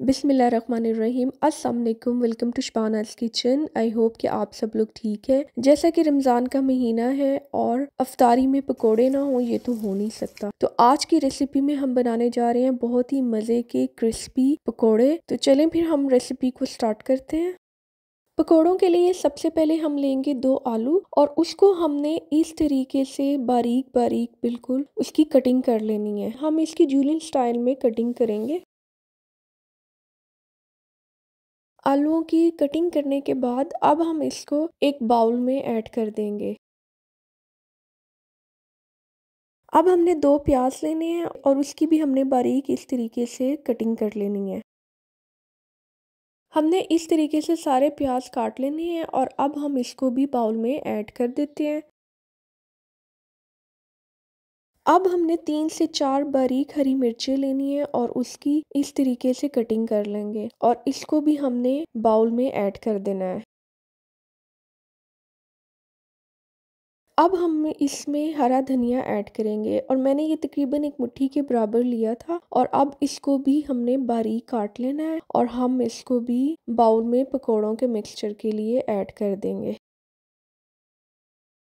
बिस्मिल्लाहिर्रहमानिर्रहीम। अस्सलाम वालेकुम। Welcome to Shabana's kitchen. I hope कि आप सब लोग ठीक है। जैसा कि रमज़ान का महीना है और अफ्तारी में पकोड़े ना हो ये तो हो नहीं सकता। तो आज की रेसिपी में हम बनाने जा रहे हैं बहुत ही मज़े के क्रिस्पी पकोड़े। तो चलें फिर हम रेसिपी को स्टार्ट करते हैं। पकोड़ों के लिए सबसे पहले हम लेंगे 2 आलू और उसको हमने इस तरीके से बारीक बारीक बिल्कुल उसकी कटिंग कर लेनी है। हम इसकी जूलियन स्टाइल में कटिंग करेंगे। आलूओं की कटिंग करने के बाद अब हम इसको एक बाउल में ऐड कर देंगे। अब हमने 2 प्याज लेने हैं और उसकी भी हमने बारीक इस तरीके से कटिंग कर लेनी है। हमने इस तरीके से सारे प्याज काट लेने हैं और अब हम इसको भी बाउल में ऐड कर देते हैं। अब हमने 3 से 4 बारीक हरी मिर्चें लेनी है और उसकी इस तरीके से कटिंग कर लेंगे और इसको भी हमने बाउल में ऐड कर देना है। अब हम इसमें हरा धनिया ऐड करेंगे और मैंने ये तकरीबन 1 मुट्ठी के बराबर लिया था और अब इसको भी हमने बारीक काट लेना है और हम इसको भी बाउल में पकोड़ों के मिक्सचर के लिए ऐड कर देंगे।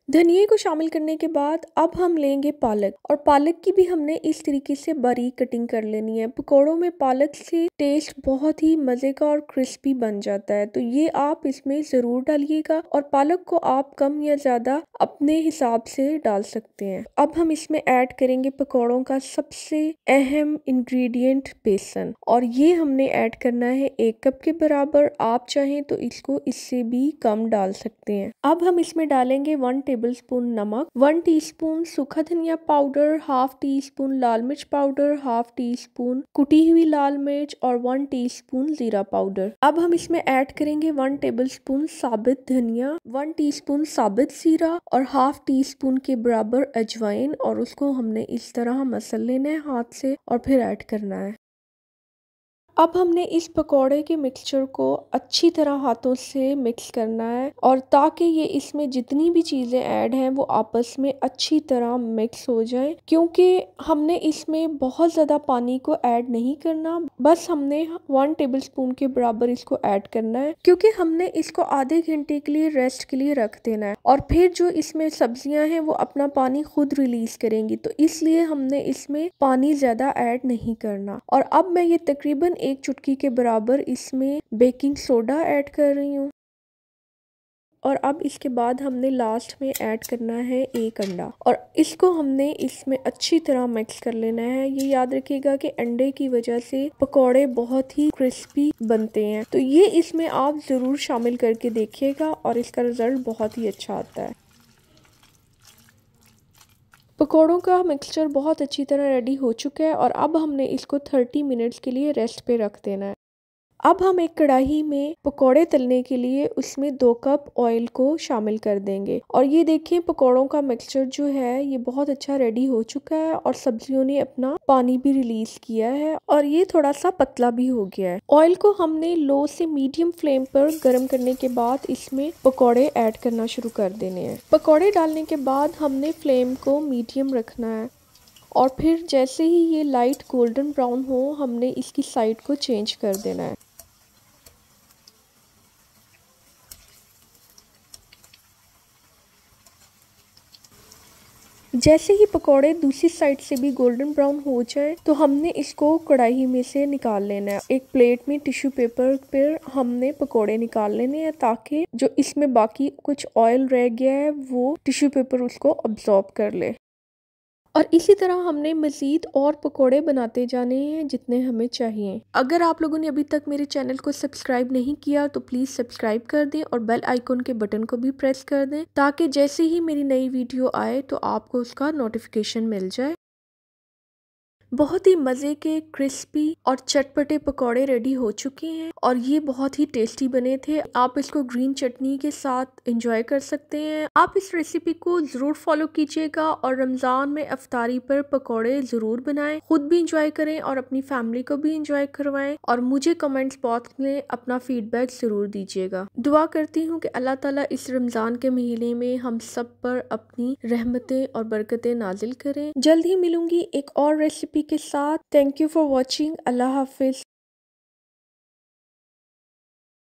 धनिए को शामिल करने के बाद अब हम लेंगे पालक और पालक की भी हमने इस तरीके से बारीक कटिंग कर लेनी है। पकोड़ों में पालक से टेस्ट बहुत ही मज़े का और क्रिस्पी बन जाता है, तो ये आप इसमें ज़रूर डालिएगा और पालक को आप कम या ज़्यादा अपने हिसाब से डाल सकते हैं। अब हम इसमें ऐड करेंगे पकोड़ों का सबसे अहम इंग्रेडिएंट बेसन और ये हमने ऐड करना है 1 कप के बराबर। आप चाहें तो इसको इससे भी कम डाल सकते हैं। अब हम इसमें डालेंगे 1 टेबलस्पून नमक, 1 टीस्पून सूखा धनिया पाउडर, हाफ टी स्पून लाल मिर्च पाउडर, हाफ टी स्पून कुटी हुई लाल मिर्च और 1 टीस्पून जीरा पाउडर। अब हम इसमें ऐड करेंगे 1 टेबलस्पून साबित धनिया, 1 टीस्पून साबित जीरा और हाफ टी स्पून के बराबर अजवाइन और उसको हमने इस तरह मसल लेना है हाथ से और फिर ऐड करना है। अब हमने इस पकोड़े के मिक्सचर को अच्छी तरह हाथों से मिक्स करना है और ताकि ये इसमें जितनी भी चीज़ें ऐड हैं वो आपस में अच्छी तरह मिक्स हो जाएं, क्योंकि हमने इसमें बहुत ज़्यादा पानी को ऐड नहीं करना, बस हमने 1 टेबलस्पून के बराबर इसको ऐड करना है, क्योंकि हमने इसको आधे घंटे के लिए रेस्ट के लिए रख देना है और फिर जो इसमें सब्जियां हैं वो अपना पानी खुद रिलीज करेंगी, तो इसलिए हमने इसमें पानी ज़्यादा ऐड नहीं करना। और अब मैं ये तकरीबन 1 चुटकी के बराबर इसमें बेकिंग सोडा ऐड कर रही हूँ और अब इसके बाद हमने लास्ट में ऐड करना है 1 अंडा और इसको हमने इसमें अच्छी तरह मिक्स कर लेना है। ये याद रखिएगा कि अंडे की वजह से पकोड़े बहुत ही क्रिस्पी बनते हैं, तो ये इसमें आप ज़रूर शामिल करके देखिएगा और इसका रिजल्ट बहुत ही अच्छा आता है। पकोड़ों का मिक्सचर बहुत अच्छी तरह रेडी हो चुका है और अब हमने इसको 30 मिनट्स के लिए रेस्ट पे रख देना है। अब हम एक कढ़ाई में पकोड़े तलने के लिए उसमें 2 कप ऑयल को शामिल कर देंगे और ये देखिए पकोड़ों का मिक्सचर जो है ये बहुत अच्छा रेडी हो चुका है और सब्जियों ने अपना पानी भी रिलीज किया है और ये थोड़ा सा पतला भी हो गया है। ऑयल को हमने लो से मीडियम फ्लेम पर गर्म करने के बाद इसमें पकोड़े ऐड करना शुरू कर देने हैं। पकोड़े डालने के बाद हमने फ्लेम को मीडियम रखना है और फिर जैसे ही ये लाइट गोल्डन ब्राउन हो हमने इसकी साइड को चेंज कर देना है। जैसे ही पकोड़े दूसरी साइड से भी गोल्डन ब्राउन हो जाए तो हमने इसको कढ़ाई में से निकाल लेना है। एक प्लेट में टिश्यू पेपर पर हमने पकोड़े निकाल लेने हैं ताकि जो इसमें बाकी कुछ ऑयल रह गया है वो टिश्यू पेपर उसको अब्जॉर्ब कर ले। और इसी तरह हमने मज़ीद और पकोड़े बनाते जाने हैं जितने हमें चाहिए। अगर आप लोगों ने अभी तक मेरे चैनल को सब्सक्राइब नहीं किया तो प्लीज़ सब्सक्राइब कर दें और बेल आइकन के बटन को भी प्रेस कर दें ताकि जैसे ही मेरी नई वीडियो आए तो आपको उसका नोटिफिकेशन मिल जाए। बहुत ही मज़े के क्रिस्पी और चटपटे पकोड़े रेडी हो चुके हैं और ये बहुत ही टेस्टी बने थे। आप इसको ग्रीन चटनी के साथ एंजॉय कर सकते हैं। आप इस रेसिपी को ज़रूर फॉलो कीजिएगा और रमज़ान में अफ्तारी पर पकोड़े ज़रूर बनाएं, खुद भी इंजॉय करें और अपनी फैमिली को भी इंजॉय करवाएं और मुझे कमेंट्स बॉक्स में अपना फीडबैक ज़रूर दीजिएगा। दुआ करती हूँ कि अल्लाह ताला इस रमज़ान के महीने में हम सब पर अपनी रहमतें और बरकतें नाजिल करें। जल्द ही मिलूंगी एक और रेसिपी के साथ। Thank you for watching. Allah Hafiz.